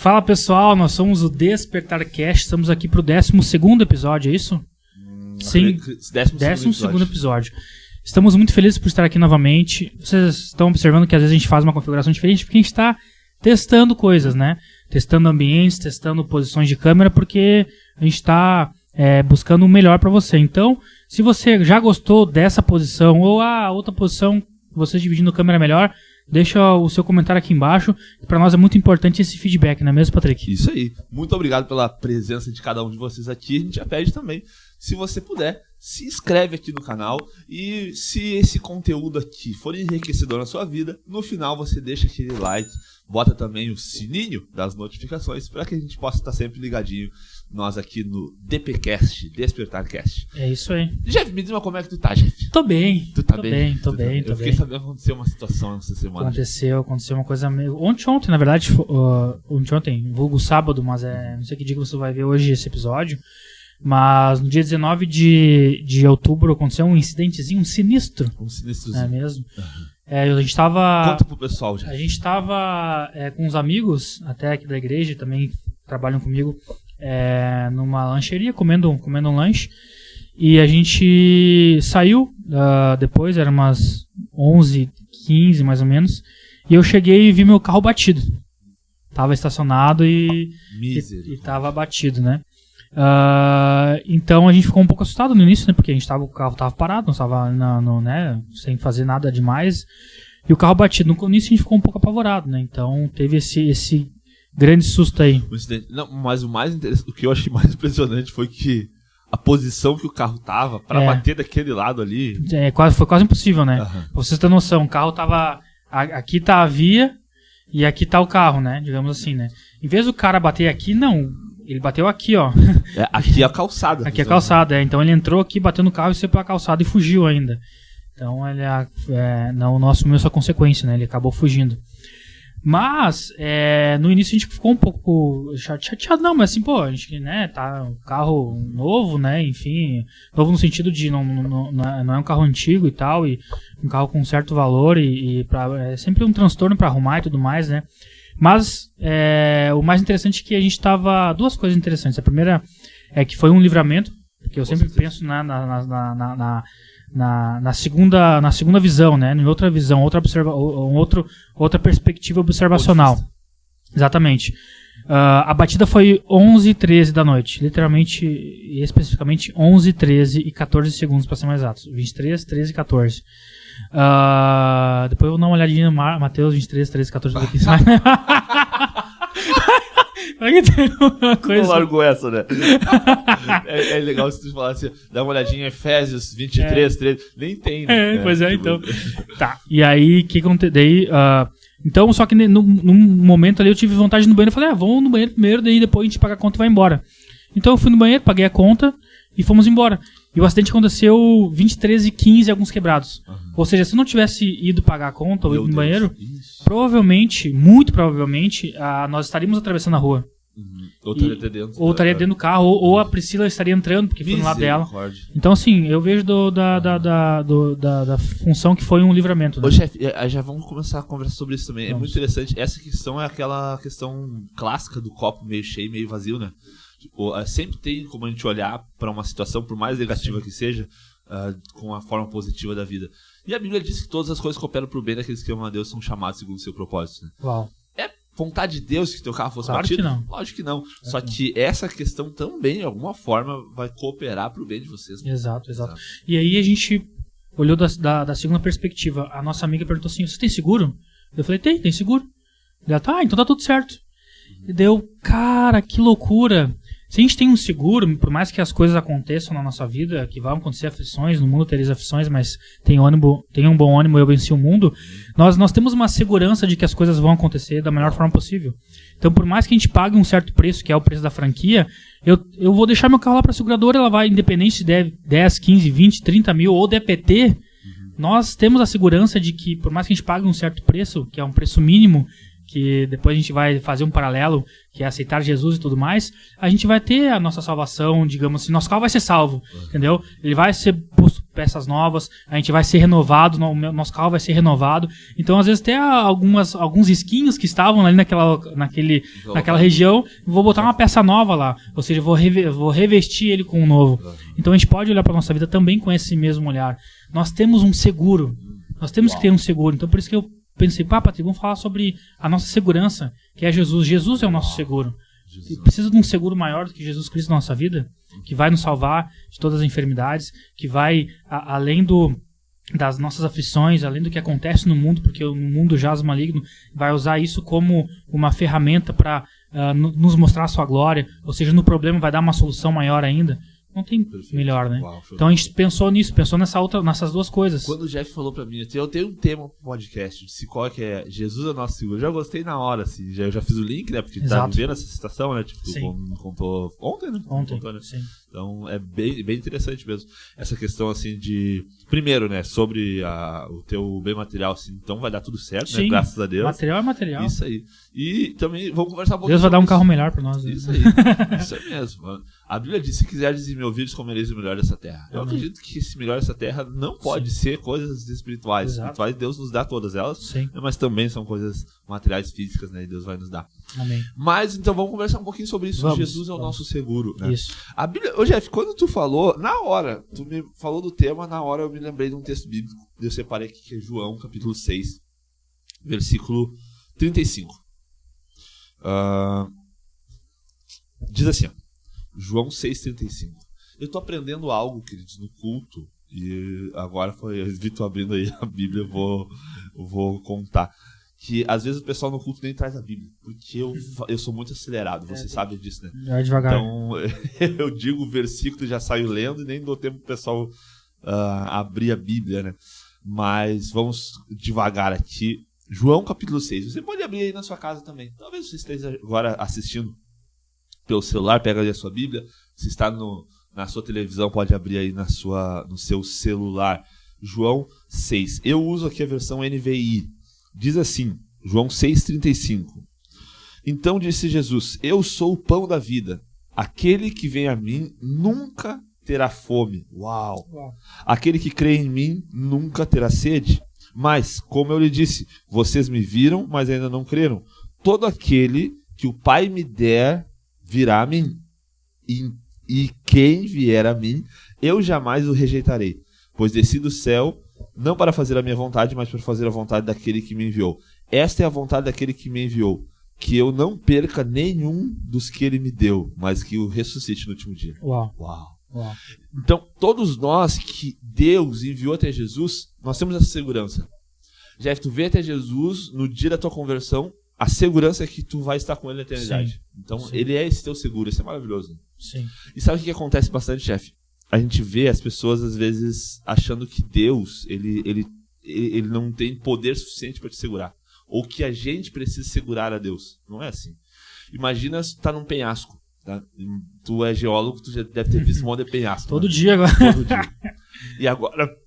Fala pessoal, nós somos o DespertarCast, estamos aqui pro 12º episódio, é isso? Sim, 12º episódio. Estamos muito felizes por estar aqui novamente. Vocês estão observando que às vezes a gente faz uma configuração diferente porque a gente está testando coisas, né? Testando ambientes, testando posições de câmera, porque a gente está buscando o melhor para você. Então, se você já gostou dessa posição ou a outra posição, você dividindo a câmera melhor, deixa o seu comentário aqui embaixo. Para nós é muito importante esse feedback, não é mesmo, Patrick? Isso aí. Muito obrigado pela presença de cada um de vocês aqui. A gente já pede também, se você puder, se inscreve aqui no canal. E se esse conteúdo aqui for enriquecedor na sua vida, no final você deixa aquele like, bota também o sininho das notificações para que a gente possa estar sempre ligadinho, nós aqui no DPcast, DespertarCast. É isso aí. Jeff, me diz como é que tu tá, Jeff? Tô bem. Tu tá tô bem? bem. Eu fiquei sabendo que aconteceu uma situação essa semana. Aconteceu uma coisa meio... Ontem, na verdade, ontem, vulgo sábado, mas não sei que dia que você vai ver hoje esse episódio, mas no dia 19 de outubro aconteceu um incidentezinho, um sinistro. Um sinistrozinho. É mesmo? Uhum. A gente tava... Conta pro pessoal, Jeff. A gente tava com uns amigos, até aqui da igreja, também trabalham comigo, numa lancheria, comendo um lanche. E a gente saiu, depois, eram umas 11h15 mais ou menos, e eu cheguei e vi meu carro batido. Tava estacionado e tava batido, né? Então a gente ficou um pouco assustado no início, né? Porque o carro tava parado, não estava né, sem fazer nada demais. E o carro batido. No início a gente ficou um pouco apavorado, né? Então teve esse grande susto aí. Não, mas o que eu achei mais impressionante foi que a posição que o carro tava pra bater daquele lado ali. Foi quase impossível, né? Uhum. Pra vocês terem noção, o carro tava. Aqui tá a via e aqui tá o carro, né? Digamos assim, né? Em vez do cara bater aqui, não. Ele bateu aqui, ó. Aqui é a calçada. Aqui é a calçada, Então ele entrou aqui, bateu no carro e saiu pela calçada e fugiu ainda. Então ele não assumiu essa consequência, né? Ele acabou fugindo. Mas, no início a gente ficou um pouco chateado, não, mas assim, pô, a gente, né, tá um carro novo, né, enfim, novo no sentido de não é um carro antigo e tal, e um carro com certo valor e é sempre um transtorno pra arrumar e tudo mais, né. Mas o mais interessante é que a gente tava... Duas coisas interessantes. A primeira é que foi um livramento, porque eu sempre penso na segunda visão, né? Em outra visão, outra perspectiva observacional. Exatamente. A batida foi 11h13 da noite. Literalmente e especificamente 11h13 e 14 segundos, para ser mais exatos. 23, 13 e 14. Depois eu vou dar uma olhadinha no Mateus 23, 13, 14 aqui. Não largou essa, né? É legal se tu falar assim, dá uma olhadinha em Efésios 23, 13. Nem tem, né? Pois é, então. Tá, e aí o que aconteceu? Então, só que num momento ali eu tive vontade de ir no banheiro. Eu falei, vamos no banheiro primeiro, daí depois a gente paga a conta e vai embora. Então eu fui no banheiro, paguei a conta e fomos embora. E o acidente aconteceu 23h15 e alguns quebrados. Uhum. Ou seja, se eu não tivesse ido pagar a conta ou ido no banheiro, provavelmente, muito provavelmente, nós estaríamos atravessando a rua. Uhum. Ou estaria dentro do carro, ou a Priscila estaria entrando, porque foi no lado dela. Então, assim, eu vejo da função que foi um livramento. Né? Ô, chefe, já vamos começar a conversar sobre isso também. É muito interessante. Essa questão é aquela questão clássica do copo meio cheio, meio vazio, né? Tipo, sempre tem como a gente olhar para uma situação, por mais negativa que seja, com a forma positiva da vida. E a Bíblia diz que todas as coisas cooperam para o bem daqueles que amam a Deus, são chamados segundo o seu propósito. Né? Uau. É vontade de Deus que teu carro fosse claro batido? Que não. Lógico que não. Só que essa questão também, de alguma forma, vai cooperar para o bem de vocês. Né? Exato. E aí a gente olhou da segunda perspectiva. A nossa amiga perguntou assim, você tem seguro? Eu falei, tem seguro. Ela, então tá tudo certo. E deu, cara, que loucura. Se a gente tem um seguro, por mais que as coisas aconteçam na nossa vida, que vão acontecer aflições, no mundo tereis aflições, mas tenha um bom ânimo, eu venci o mundo, nós temos uma segurança de que as coisas vão acontecer da melhor forma possível. Então, por mais que a gente pague um certo preço, que é o preço da franquia, eu vou deixar meu carro lá para a seguradora, ela vai, independente se der 10, 15, 20, 30 mil ou DPT, nós temos a segurança de que, por mais que a gente pague um certo preço, que é um preço mínimo, que depois a gente vai fazer um paralelo, que é aceitar Jesus e tudo mais, a gente vai ter a nossa salvação, digamos assim, nosso carro vai ser salvo, entendeu? Ele vai ser posto peças novas, a gente vai ser renovado, nosso carro vai ser renovado. Então, às vezes, até alguns esquinhos que estavam ali naquela região, vou botar uma peça nova lá, ou seja, vou revestir ele com um novo. Então, a gente pode olhar para a nossa vida também com esse mesmo olhar. Nós temos um seguro, nós temos que ter um seguro. Então, por isso que eu pensei, Patrick, vamos falar sobre a nossa segurança, que é Jesus. Jesus é o nosso seguro. Precisa de um seguro maior do que Jesus Cristo na nossa vida, que vai nos salvar de todas as enfermidades, que vai além das nossas aflições, além do que acontece no mundo, porque o mundo jaz maligno, vai usar isso como uma ferramenta para nos mostrar a sua glória, ou seja, no problema vai dar uma solução maior ainda. Não tem melhor, né? Uau, então a gente pensou nisso, pensou nessas duas coisas. Quando o Jeff falou pra mim, eu tenho um tema pro podcast, de qual que é Jesus é nosso seguro. Eu já gostei na hora, assim, eu já fiz o link, né? Porque tá vivendo essa citação, né? Tipo, tu me contou ontem, né? Ontem, né? Sim. Então é bem interessante mesmo. Essa questão, assim, de... Primeiro, né? Sobre o teu bem material, assim, então vai dar tudo certo, né? Graças a Deus. Material é material. Isso aí. E também vamos conversar um pouquinho. Deus vai dar um carro melhor pra nós. Isso aí. Isso aí mesmo, mano. A Bíblia diz, se quiseres me ouvir, comereis o melhor dessa terra. Eu acredito que esse melhor dessa terra não pode ser coisas espirituais. Exato. Espirituais, Deus nos dá todas elas. Sim. Mas também são coisas materiais, físicas, né? E Deus vai nos dar. Amém. Mas, então, vamos conversar um pouquinho sobre isso. Jesus é o nosso seguro, né? Isso. A Bíblia... Ô, Jeff, quando tu falou, na hora, tu me falou do tema, na hora eu me lembrei de um texto bíblico. Eu separei aqui, que é João, capítulo 6, versículo 35. Diz assim, ó. João 6,35. Eu tô aprendendo algo, queridos, no culto. E agora vi tu abrindo aí a Bíblia, eu vou contar. Que às vezes o pessoal no culto nem traz a Bíblia. Porque eu sou muito acelerado, você sabe disso, né? Já devagar. Então eu digo o versículo e já saio lendo e nem dou tempo pro pessoal abrir a Bíblia, né? Mas vamos devagar aqui. João capítulo 6. Você pode abrir aí na sua casa também. Talvez você esteja agora assistindo pelo celular, pega aí a sua Bíblia. Se está na sua televisão, pode abrir aí no seu celular. João 6. Eu uso aqui a versão NVI. Diz assim, João 6,35. Então disse Jesus, eu sou o pão da vida. Aquele que vem a mim nunca terá fome. Uau! Aquele que crê em mim nunca terá sede. Mas, como eu lhe disse, vocês me viram, mas ainda não creram. Todo aquele que o Pai me der virá a mim, e quem vier a mim, eu jamais o rejeitarei, pois desci do céu, não para fazer a minha vontade, mas para fazer a vontade daquele que me enviou. Esta é a vontade daquele que me enviou, que eu não perca nenhum dos que ele me deu, mas que o ressuscite no último dia. Uau. Então, todos nós que Deus enviou até Jesus, nós temos essa segurança. Jeff, tu vê até Jesus no dia da tua conversão, a segurança é que tu vai estar com ele na eternidade. Sim. Então, ele é esse teu seguro. Isso é maravilhoso. Sim. E sabe o que acontece bastante, chefe? A gente vê as pessoas, às vezes, achando que Deus, ele não tem poder suficiente para te segurar. Ou que a gente precisa segurar a Deus. Não é assim. Imagina se tu tá num penhasco. Tá? Tu é geólogo, tu já deve ter visto um monte de penhasco. Todo dia agora. Todo dia. E agora...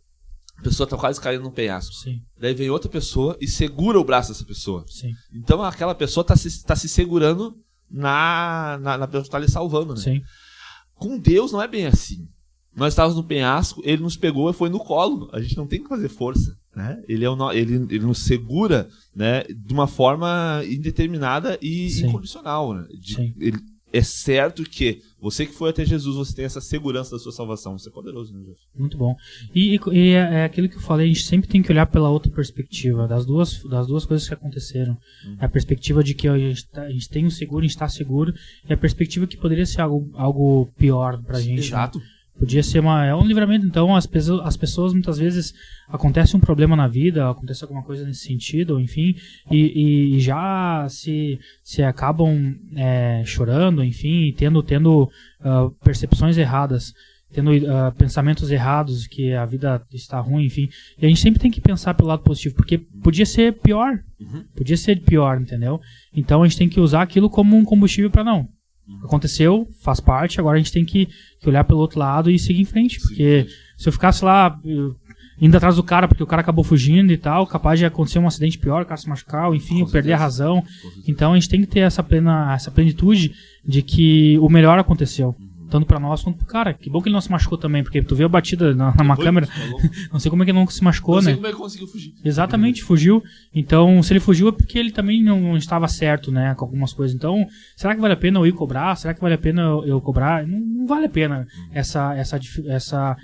A pessoa tá quase caindo num penhasco. Sim. Daí vem outra pessoa e segura o braço dessa pessoa. Sim. Então aquela pessoa tá se segurando na pessoa que tá lhe salvando, né? Sim. Com Deus não é bem assim. Nós estávamos no penhasco, ele nos pegou e foi no colo. A gente não tem que fazer força, né? Ele nos segura, né, de uma forma indeterminada e incondicional, né? É certo que você que foi até Jesus, você tem essa segurança da sua salvação. Isso é poderoso, né, Jesus? Muito bom. E é aquilo que eu falei, a gente sempre tem que olhar pela outra perspectiva, das duas coisas que aconteceram. A perspectiva de que a gente tem um seguro, a gente está seguro, e a perspectiva que poderia ser algo pior pra gente. Exato. Né? Podia ser um livramento. Então as pessoas muitas vezes acontece um problema na vida, acontece alguma coisa nesse sentido, enfim, e já se acabam chorando, enfim, tendo percepções erradas, tendo pensamentos errados, que a vida está ruim, enfim. E a gente sempre tem que pensar pelo lado positivo, porque podia ser pior, entendeu? Então a gente tem que usar aquilo como um combustível para não. Aconteceu, faz parte, agora a gente tem que olhar pelo outro lado e seguir em frente, porque se eu ficasse lá indo atrás do cara, porque o cara acabou fugindo e tal, capaz de acontecer um acidente pior, o cara se machucar, enfim, eu perder a razão. Então a gente tem que ter essa plenitude de que o melhor aconteceu. Tanto pra nós quanto pro cara. Que bom que ele não se machucou também, porque tu viu a batida numa câmera. Não sei como é que ele não se machucou, né? Não sei como é que conseguiu fugir. Exatamente, fugiu. Então, se ele fugiu é porque ele também não estava certo, né, com algumas coisas. Então, será que vale a pena eu ir cobrar? Será que vale a pena eu cobrar? Não vale a pena essa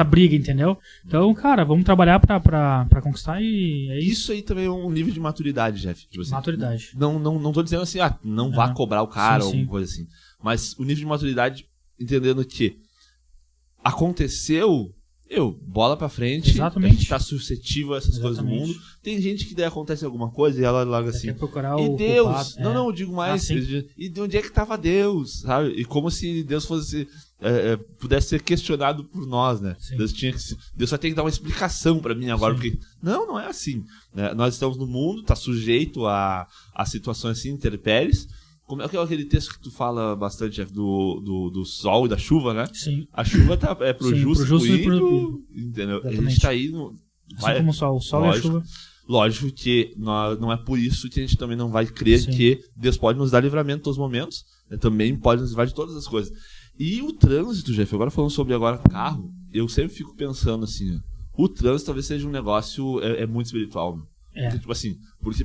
briga, entendeu? Então, cara, vamos trabalhar pra conquistar e é isso. Isso aí também é um nível de maturidade, Jeff. Tipo assim, maturidade. Não tô dizendo assim, não vá cobrar o cara ou alguma coisa assim. Mas o nível de maturidade, entendendo que aconteceu, bola pra frente. Exatamente. A gente tá suscetível a essas coisas do mundo. Tem gente que daí acontece alguma coisa e ela logo assim, procurar e o Deus, culpado, eu digo mais, e de onde é que tava Deus, sabe? E como se Deus fosse pudesse ser questionado por nós, né? Deus só tem que dar uma explicação pra mim agora, porque não é assim, né? Nós estamos no mundo, tá sujeito a situações assim, intempéries. Como é que é aquele texto que tu fala bastante, Jeff, do sol e da chuva, né? Sim. A chuva é pro justo e pro ímpio, entendeu? Exatamente. A gente tá aí no... Assim como o sol e a chuva. Lógico que não é por isso que a gente também não vai crer que Deus pode nos dar livramento em todos os momentos, né? Também pode nos livrar de todas as coisas. E o trânsito, Jeff, agora falando sobre carro, eu sempre fico pensando assim, o trânsito talvez seja um negócio muito espiritual, né? Porque, tipo assim,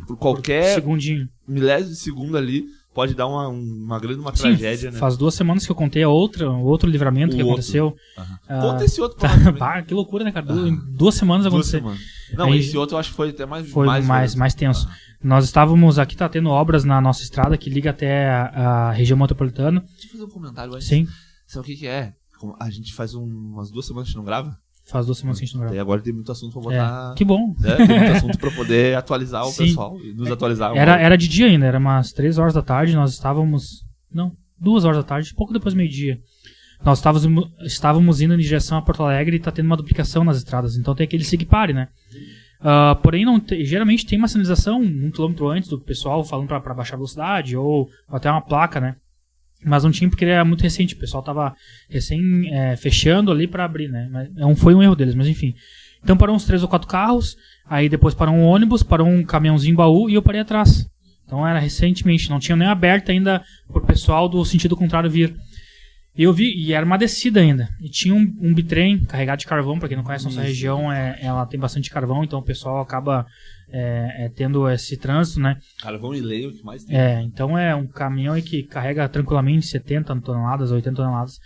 por qualquer segundinho, milésimo de segundo ali, pode dar uma grande tragédia, né? Faz 2 semanas que eu contei outro livramento que aconteceu. Conta esse outro que loucura, né, cara? 2 semanas aconteceu. Não, aí, esse outro eu acho que foi até mais tenso. Nós estávamos aqui, tá tendo obras na nossa estrada que liga até a região metropolitana. Deixa eu fazer um comentário antes. Sim. Sabe o que é? A gente faz umas 2 semanas que a gente não grava. Faz 2 semanas que a gente não grava. E agora tem muito assunto pra botar. Que bom. Né? Tem muito assunto pra poder atualizar o pessoal e nos atualizar. Era de dia ainda, era umas 3 horas da tarde, nós estávamos... Não, 2 horas da tarde, pouco depois do meio-dia. Nós estávamos indo em direção a Porto Alegre e tá tendo uma duplicação nas estradas, então tem aquele sigue-pare, né? Porém, geralmente tem uma sinalização 1 quilômetro antes do pessoal falando pra baixar a velocidade, ou até uma placa, né? Mas não tinha porque era muito recente, o pessoal tava recém fechando ali pra abrir, né? Mas foi um erro deles, mas enfim. Então parou uns 3 ou 4 carros, aí depois parou um ônibus, parou um caminhãozinho baú e eu parei atrás. Então era recentemente, não tinha nem aberto ainda pro pessoal do sentido contrário vir. E eu vi, e era uma descida ainda. E tinha um bitrem carregado de carvão, pra quem não conhece, nossa região ela tem bastante carvão, então o pessoal acaba tendo esse trânsito, né? Carvão e lenha, o que mais tem. Então é um caminhão aí que carrega tranquilamente 70 toneladas, 80 toneladas.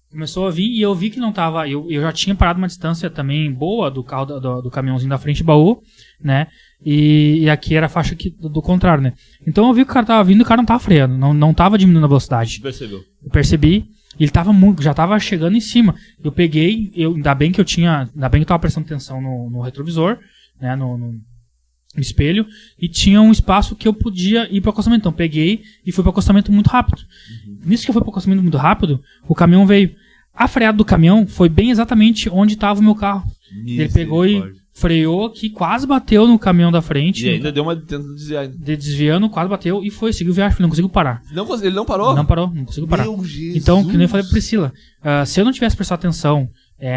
Começou a vir e eu vi que não tava... Eu já tinha parado uma distância também boa do carro do caminhãozinho da frente baú, né? E aqui era a faixa do contrário, né? Então eu vi que o cara tava vindo e o cara não tava freando, não tava diminuindo a velocidade. Percebeu? Eu percebi. Ele já tava chegando em cima. Eu peguei, ainda bem que eu tava prestando atenção no retrovisor, né, no espelho, e tinha um espaço que eu podia ir pro acostamento. Então peguei e fui pro acostamento muito rápido. Nisso que eu fui pro acostamento muito rápido, o caminhão veio. A freada do caminhão foi bem exatamente onde tava o meu carro. Ele pegou e freou aqui, quase bateu no caminhão da frente. E ainda deu uma tentando desviar. Desviando, quase bateu e seguiu viagem, não conseguiu parar. Ele não parou? Não parou, não conseguiu parar. Meu Jesus. Então, que nem eu falei pra Priscila, se eu não tivesse prestado atenção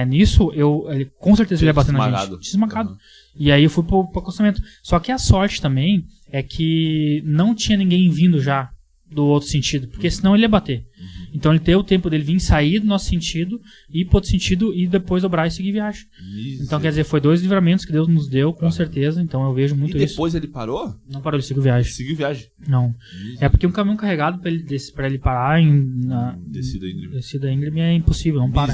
nisso, ele com certeza ele ia bater na gente. Desmagado. Uhum. E aí eu fui pro acostamento. Só que a sorte também é que não tinha ninguém vindo já do outro sentido, porque senão ele ia bater. Então ele teve o tempo dele vir sair do nosso sentido, ir pro outro sentido e depois dobrar e seguir viagem. Então quer dizer, foi 2 livramentos que Deus nos deu, com certeza. Então eu vejo muito isso. E depois ele parou? Não parou, ele seguiu viagem. Seguiu viagem? Não. É porque um caminhão carregado pra ele parar na descida íngreme é impossível, não para.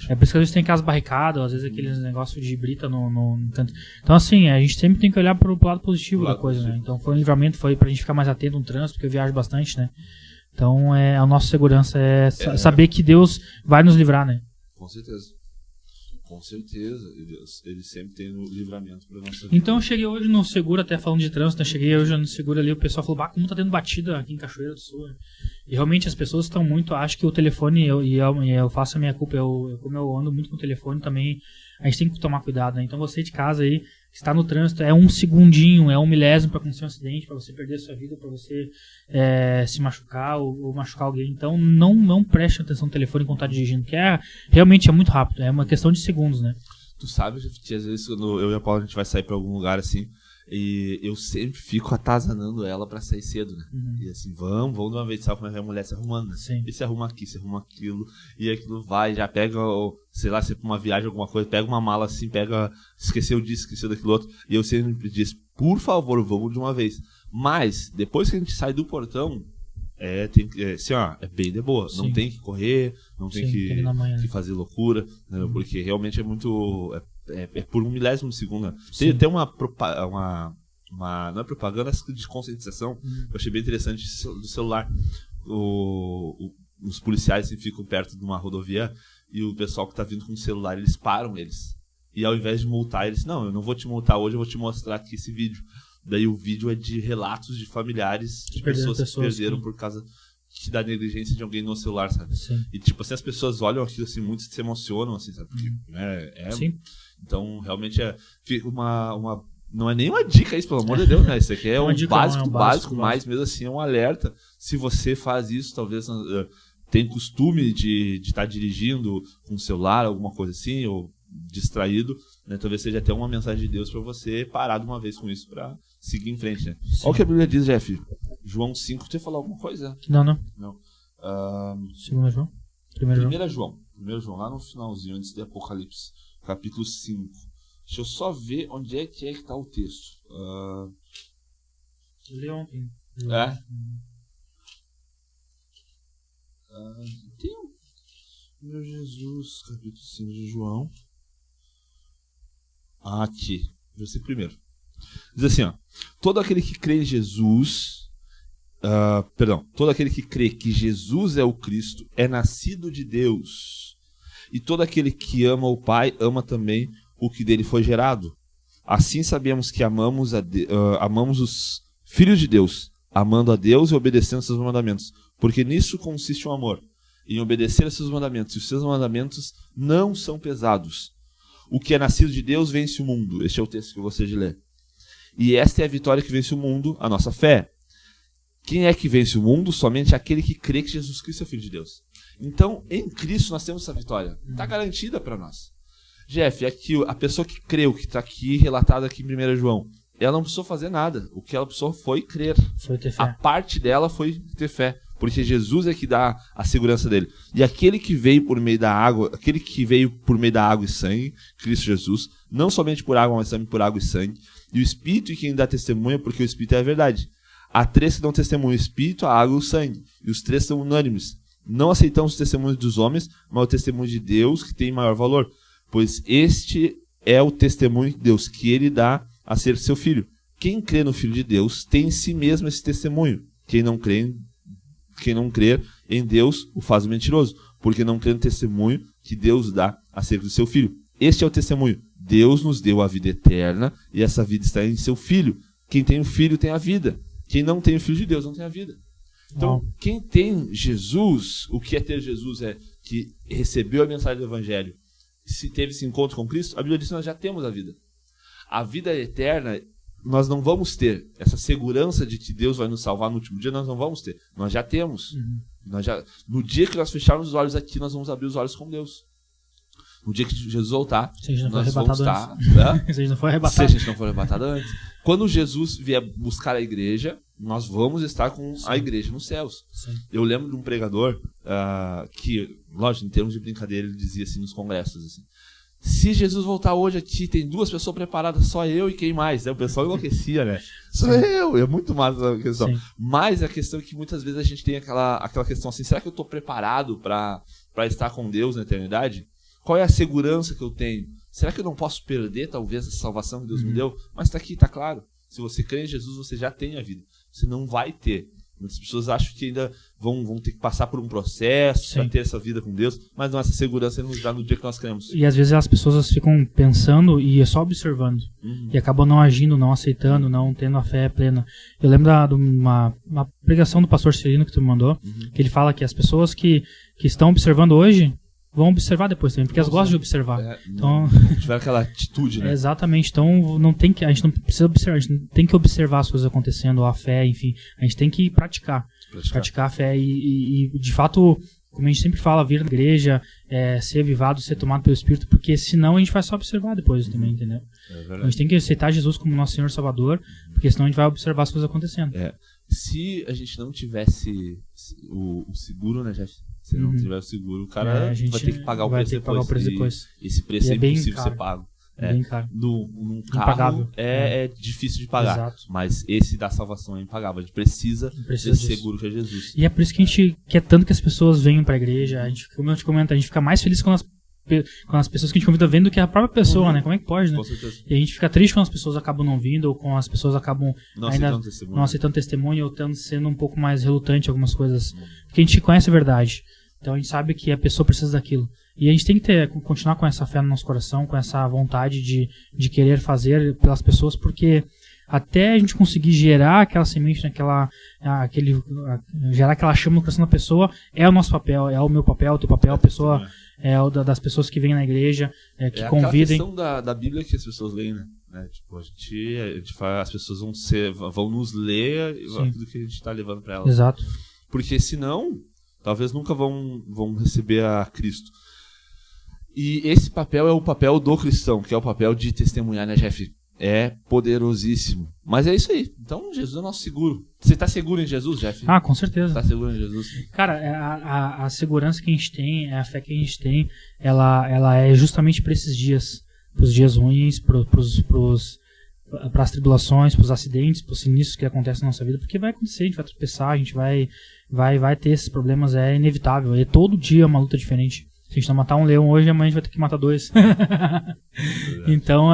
É por isso que às vezes tem aquelas barricadas, às vezes aqueles negócios de brita no canto. Então assim, a gente sempre tem que olhar pro lado positivo da coisa, né? Então foi um livramento, foi pra gente ficar mais atento no trânsito, porque eu viajo bastante, né? Então a nossa segurança é saber que Deus vai nos livrar, né? Com certeza. Com certeza. Ele sempre tem o livramento para nossa vida. Então eu cheguei hoje no seguro, até falando de trânsito, eu cheguei hoje no seguro ali, o pessoal falou, como tá tendo batida aqui em Cachoeira do Sul. E realmente as pessoas estão muito, acho que o telefone, eu faço a minha culpa, como eu ando muito com o telefone também, a gente tem que tomar cuidado, né? Então você de casa aí, está no trânsito, é 1 segundinho, é 1 milésimo para acontecer um acidente, para você perder a sua vida, para você se machucar ou machucar alguém. Então não preste atenção no telefone enquanto está dirigindo, que realmente é muito rápido, é uma questão de segundos, né? Tu sabe, Jeff, às vezes quando eu e a Paula a gente vai sair pra algum lugar assim, e eu sempre fico atazanando ela pra sair cedo, né? E assim, vamos de uma vez, sabe como é que a mulher se arrumando, né? Sim. E se arruma aqui, se arruma aquilo, e aquilo vai, já pega, sei lá, se é pra uma viagem, alguma coisa, pega uma mala assim, esqueceu disso, esqueceu daquilo outro, e eu sempre disse, por favor, vamos de uma vez. Mas, depois que a gente sai do portão, assim, ó, é bem de boa. Sim. Não tem que correr, não tem que fazer loucura, né? Porque realmente é muito... É por um milésimo de segundo. Tem até uma não é propaganda, é de conscientização. Eu achei bem interessante do celular. Os policiais assim, ficam perto de uma rodovia e o pessoal que tá vindo com o celular, eles param eles. E ao invés de multar eles, não, eu não vou te multar hoje, eu vou te mostrar aqui esse vídeo. Daí o vídeo é de relatos de familiares de pessoas que perderam por causa da negligência de alguém no celular, sabe? Sim. E tipo assim, as pessoas olham aquilo assim, muitos se emocionam, assim, sabe? Porque Sim. Então, realmente fica não é nem uma dica isso, pelo amor de Deus, né? Isso aqui é um básico do básico, mas mesmo assim é um alerta. Se você faz isso, talvez tem costume de estar dirigindo com o celular, alguma coisa assim, ou distraído, né? Talvez seja até uma mensagem de Deus para você parar de uma vez com isso para seguir em frente, né? Olha o que a Bíblia diz, Jeff. João 5, você falou alguma coisa? Não. Segundo João? Primeiro João, lá no finalzinho, antes de Apocalipse, capítulo 5. Deixa eu só ver onde é que tá o texto. Eu li ontem. Tem meu Jesus, capítulo 5 de João. Aqui, versículo 1. Diz assim, ó. Todo aquele que crê em Jesus... todo aquele que crê que Jesus é o Cristo é nascido de Deus. E todo aquele que ama o Pai ama também o que dele foi gerado. Assim sabemos que amamos os filhos de Deus, amando a Deus e obedecendo seus mandamentos. Porque nisso consiste o amor, em obedecer a seus mandamentos. E os seus mandamentos não são pesados. O que é nascido de Deus vence o mundo. Este é o texto que eu gostaria de ler. E esta é a vitória que vence o mundo, a nossa fé. Quem é que vence o mundo? Somente aquele que crê que Jesus Cristo é o Filho de Deus. Então, em Cristo nós temos essa vitória. Está garantida para nós. Jeff, aqui, a pessoa que creu, que está aqui relatado aqui em 1 João, ela não precisou fazer nada. O que ela precisou foi crer. Foi ter fé. A parte dela foi ter fé. Porque Jesus é que dá a segurança dele. E aquele que veio por meio da água, e sangue, Cristo Jesus, não somente por água, mas também por água e sangue, e o Espírito e quem dá testemunha, porque o Espírito é a verdade. Há três que dão testemunho: o Espírito, a água e o sangue. E os três são unânimes. Não aceitamos os testemunhos dos homens, mas o testemunho de Deus, que tem maior valor. Pois este é o testemunho de Deus, que ele dá a ser seu filho. Quem crê no Filho de Deus tem em si mesmo esse testemunho. Quem não crer em Deus o faz mentiroso, porque não crê no testemunho que Deus dá acerca do seu Filho. Este é o testemunho. Deus nos deu a vida eterna, e essa vida está em seu Filho. Quem tem o Filho tem a vida. Quem não tem o Filho de Deus não tem a vida. Então, quem tem Jesus, o que é ter Jesus é que recebeu a mensagem do Evangelho, se teve esse encontro com Cristo, a Bíblia diz que nós já temos a vida. A vida eterna, nós não vamos ter. Essa segurança de que Deus vai nos salvar no último dia, nós não vamos ter. Nós já temos. No dia que nós fecharmos os olhos aqui, nós vamos abrir os olhos com Deus. No dia que Jesus voltar, nós vamos estar... Se a gente não for arrebatado. Se a gente não for arrebatado antes. Quando Jesus vier buscar a igreja, nós vamos estar com a igreja nos céus. Sim. Eu lembro de um pregador que, lógico, em termos de brincadeira, ele dizia assim nos congressos, assim: se Jesus voltar hoje aqui, tem 2 pessoas preparadas, só eu e quem mais? O pessoal enlouquecia, né? Sou eu, é muito massa a questão. Sim. Mas a questão é que muitas vezes a gente tem aquela questão assim: será que eu estou preparado para estar com Deus na eternidade? Qual é a segurança que eu tenho? Será que eu não posso perder, talvez, essa salvação que Deus me deu? Mas está aqui, está claro. Se você crê em Jesus, você já tem a vida. Você não vai ter. Muitas pessoas acham que ainda vão ter que passar por um processo para ter essa vida com Deus, mas não, essa segurança Ele nos dá no dia que nós cremos. E às vezes as pessoas ficam pensando e só observando. E acabam não agindo, não aceitando, não tendo a fé plena. Eu lembro de uma pregação do pastor Celino que tu me mandou, que ele fala que as pessoas que estão observando hoje vão observar depois também, porque elas gostam de observar. Então, tiver aquela atitude, né? Exatamente. Então, a gente não precisa observar, a gente não tem que observar as coisas acontecendo, a fé, enfim. A gente tem que praticar a fé e de fato, como a gente sempre fala, vir na igreja, ser avivado, ser tomado pelo Espírito, porque senão a gente vai só observar depois também, entendeu? A gente tem que aceitar Jesus como nosso Senhor e Salvador, porque senão a gente vai observar as coisas acontecendo. Se a gente não tivesse o seguro, né, Jeff? Se não tiver o seguro, o cara vai ter que pagar o preço depois. Esse preço é impossível ser pago. Bem caro. Num carro é difícil de pagar. Exato. Mas esse da salvação é impagável. A gente precisa desse seguro que é Jesus. E é por isso que a gente quer tanto que as pessoas venham pra igreja. A gente, como eu te comento, a gente fica mais feliz quando as pessoas que a gente convida vêm do que a própria pessoa, né? Como é que pode, né? Com certeza. E a gente fica triste quando as pessoas acabam não vindo, ou quando as pessoas acabam não aceitando testemunho, ou sendo um pouco mais relutante em algumas coisas. Porque a gente conhece a verdade. Então a gente sabe que a pessoa precisa daquilo. E a gente tem que continuar com essa fé no nosso coração, com essa vontade de querer fazer pelas pessoas, porque até a gente conseguir gerar aquela semente, gerar aquela chama no coração da pessoa, é o nosso papel, é o meu papel, o teu papel, a pessoa, o das pessoas que vêm na igreja, que convidem. É a questão da Bíblia que as pessoas leem, né? Tipo, a gente faz, as pessoas vão nos ler aquilo que a gente está levando para elas. Exato. Porque senão, talvez nunca vão receber a Cristo. E esse papel é o papel do cristão, que é o papel de testemunhar, né, Jeff? É poderosíssimo. Mas é isso aí. Então, Jesus é nosso seguro. Você está seguro em Jesus, Jeff? Ah, com certeza. Está seguro em Jesus? Cara, a segurança que a gente tem, a fé que a gente tem, ela é justamente para esses dias. Para os dias ruins, para as tribulações, para os acidentes, para os sinistros que acontecem na nossa vida. Porque vai acontecer, a gente vai tropeçar, a gente vai ter esses problemas, é inevitável. É todo dia uma luta diferente. Se a gente não matar um leão hoje, amanhã a gente vai ter que matar 2. Então,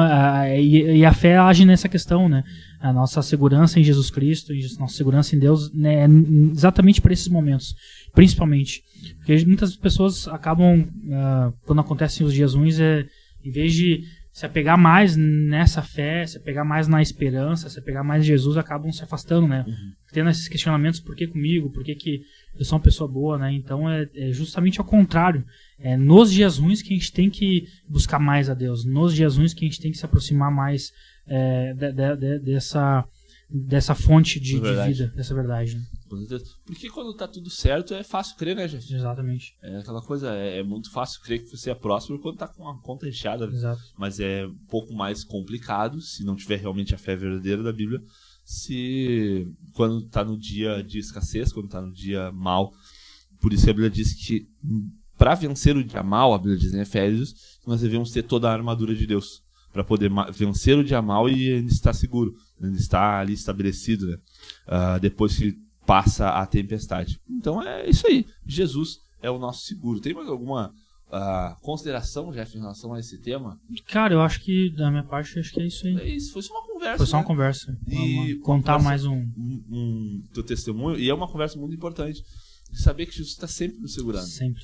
e a fé age nessa questão, né? A nossa segurança em Jesus Cristo, a nossa segurança em Deus, né, é exatamente para esses momentos, principalmente. Porque muitas pessoas acabam, quando acontecem os dias ruins, em vez de se apegar mais nessa fé, se apegar mais na esperança, se apegar mais em Jesus, acabam se afastando, né? Tendo esses questionamentos, por que comigo? Por que eu sou uma pessoa boa, né? Então é justamente ao contrário. É nos dias ruins que a gente tem que buscar mais a Deus. Nos dias ruins que a gente tem que se aproximar mais dessa fonte de vida, dessa verdade. Né? Porque quando tá tudo certo é fácil crer, né, gente? Exatamente. É aquela coisa, é muito fácil crer que você é próximo quando tá com a conta recheada. Né? Exato. Mas é um pouco mais complicado se não tiver realmente a fé verdadeira da Bíblia. Se quando tá no dia de escassez, quando tá no dia mal. Por isso que a Bíblia diz que para vencer o dia mal, a Bíblia diz em Efésios, nós devemos ter toda a armadura de Deus para poder vencer o dia mal e ainda estar seguro, ainda estar ali estabelecido, né? Depois que passa a tempestade. Então é isso aí. Jesus é o nosso seguro. Tem mais alguma consideração, Jeff, em relação a esse tema? Cara, eu acho que, da minha parte, acho que é isso aí. É isso, foi só uma conversa. Foi só uma conversa. E contar mais um teu testemunho. E é uma conversa muito importante. De saber que Jesus está sempre nos segurando. Sempre.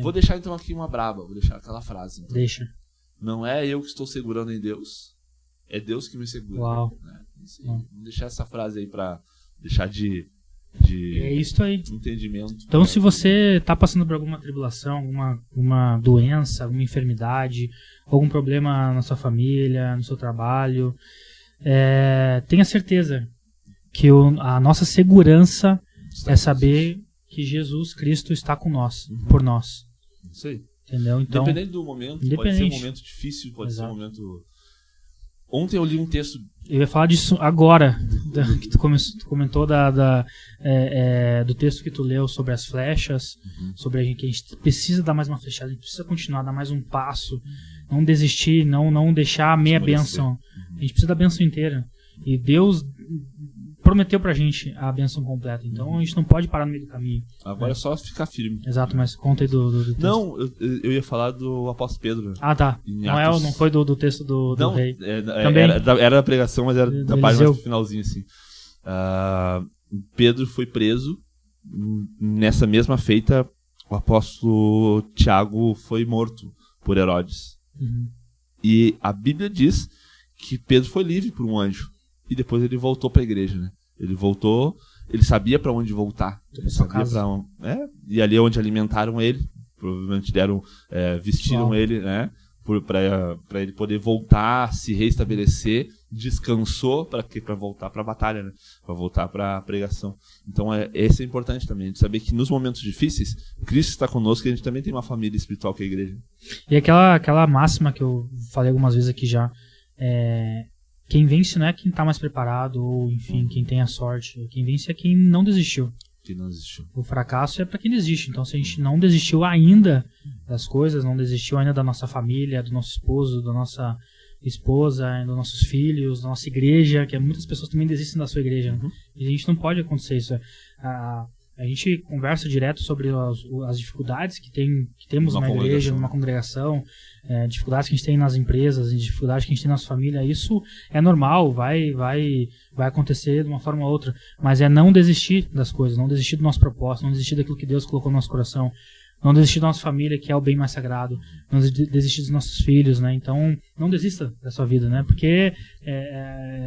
Vou deixar então aqui uma braba. Vou deixar aquela frase. Então. Deixa. Não é eu que estou segurando em Deus. É Deus que me segura. Uau. Né? Vamos deixar essa frase aí para deixar de é isso aí. Entendimento. Então, se você está passando por alguma tribulação, alguma doença, alguma enfermidade, algum problema na sua família, no seu trabalho, tenha certeza que a nossa segurança é saber que Jesus Cristo está com nós, por nós. Isso aí. Entendeu? Então, independente do momento, pode ser um momento difícil, pode ser um momento... Ontem eu li um texto... Eu ia falar disso agora, que tu comentou do texto que tu leu sobre as flechas, sobre que a gente precisa dar mais uma flechada, a gente precisa continuar, dar mais um passo, não desistir, não deixar a meia bênção. A gente precisa da bênção inteira. E Deus prometeu pra gente a bênção completa, então a gente não pode parar no meio do caminho. Agora é só ficar firme. Exato, mas conta aí do texto. Não, eu ia falar do apóstolo Pedro. Ah, tá. Não foi do texto do rei. Também era da pregação, mas era da página mais pro finalzinho, assim. Pedro foi preso. Nessa mesma feita, o apóstolo Tiago foi morto por Herodes. E a Bíblia diz que Pedro foi livre por um anjo. E depois ele voltou para a igreja, né? Ele voltou, ele sabia para onde voltar. Ele sabia e ali é onde alimentaram ele. Provavelmente vestiram ele, né? Para ele poder voltar, se reestabelecer descansou para voltar para a batalha, né? Para voltar para a pregação. Então esse é importante também, de saber que nos momentos difíceis Cristo está conosco e a gente também tem uma família espiritual que é a igreja. E aquela máxima que eu falei algumas vezes aqui já, quem vence não é quem está mais preparado ou enfim quem tem a sorte, quem vence é quem não desistiu. O fracasso é para quem desiste. Então, se a gente não desistiu ainda das coisas, não desistiu ainda da nossa família, do nosso esposo, da nossa esposa, dos nossos filhos, da nossa igreja, que muitas pessoas também desistem da sua igreja. Né? E a gente não pode acontecer isso. A gente conversa direto sobre as dificuldades que temos na igreja, numa congregação, dificuldades que a gente tem nas empresas, dificuldades que a gente tem na nossa família. Isso é normal, vai acontecer de uma forma ou outra, mas é não desistir das coisas, não desistir do nosso propósito, não desistir daquilo que Deus colocou no nosso coração, não desistir da nossa família, que é o bem mais sagrado, não desistir dos nossos filhos, né? Então, não desista da sua vida, né? Porque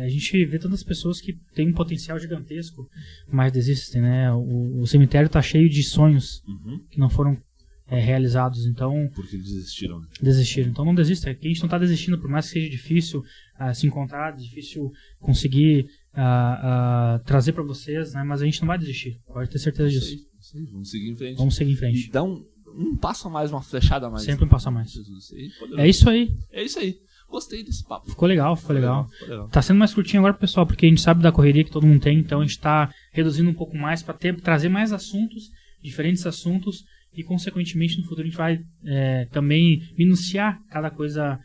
a gente vê tantas pessoas que têm um potencial gigantesco, mas desistem, né? O cemitério está cheio de sonhos que não foram realizados, então... Porque desistiram. Então, não desista. Aqui a gente não está desistindo, por mais que seja difícil se encontrar, difícil conseguir trazer para vocês, né? Mas a gente não vai desistir, pode ter certeza disso. Sim, vamos seguir em frente. E dá um passo a mais, uma flechada a mais. Sempre um passo a mais. É isso aí. Gostei desse papo. Ficou legal. Tá sendo mais curtinho agora, pessoal, porque a gente sabe da correria que todo mundo tem, então a gente tá reduzindo um pouco mais para trazer mais assuntos, diferentes assuntos, e consequentemente no futuro a gente vai também minuciar cada coisa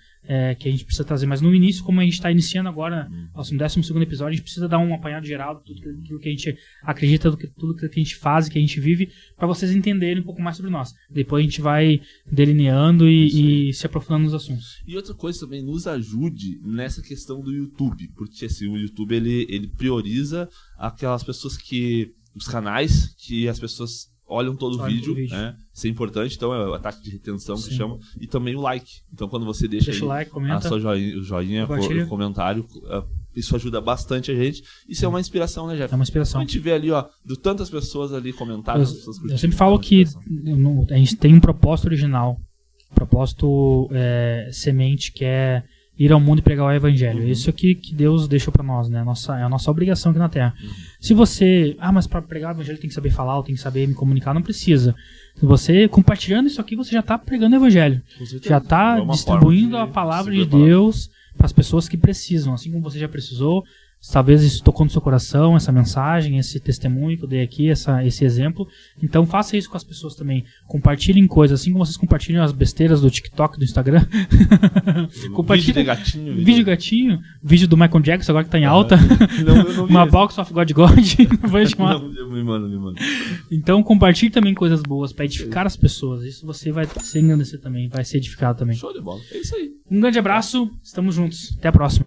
que a gente precisa trazer. Mas no início, como a gente está iniciando agora, nosso 12º episódio, a gente precisa dar um apanhado geral de tudo que a gente acredita, tudo que a gente faz, que a gente vive, para vocês entenderem um pouco mais sobre nós. Depois a gente vai delineando e se aprofundando nos assuntos. E outra coisa também, nos ajude nessa questão do YouTube, porque assim, o YouTube ele prioriza aquelas pessoas os canais que as pessoas olham todo o vídeo, né? Isso é importante, então é a taxa de retenção que chama, e também o like. Então quando você deixa o like, comenta, a sua joinha, o comentário, isso ajuda bastante a gente. Isso é uma inspiração, né, Jeff? É uma inspiração. A gente vê ali, de tantas pessoas ali comentarem. Eu sempre falo que a gente tem um propósito original, propósito semente, que é ir ao mundo e pregar o evangelho. Isso aqui que Deus deixou pra nós, né? É a nossa obrigação aqui na Terra. Se você... mas pra pregar o evangelho tem que saber falar, ou tem que saber me comunicar, não precisa. Se você, compartilhando isso aqui, você já tá pregando o evangelho. Já tá distribuindo a palavra de Deus para as pessoas que precisam. Assim como você já precisou, talvez isso tocou no seu coração, essa mensagem, esse testemunho que eu dei aqui, esse exemplo. Então faça isso com as pessoas também. Compartilhem coisas, assim como vocês compartilham as besteiras do TikTok, do Instagram. Compartilhem vídeo gatinho, vídeo do Michael Jackson agora que tá em alta. Uma box of God. Me manda. Então compartilhe também coisas boas para edificar as pessoas. Isso você vai se engrandecer também, vai ser edificado também. Show de bola, é isso aí. Um grande abraço, estamos juntos. Até a próxima.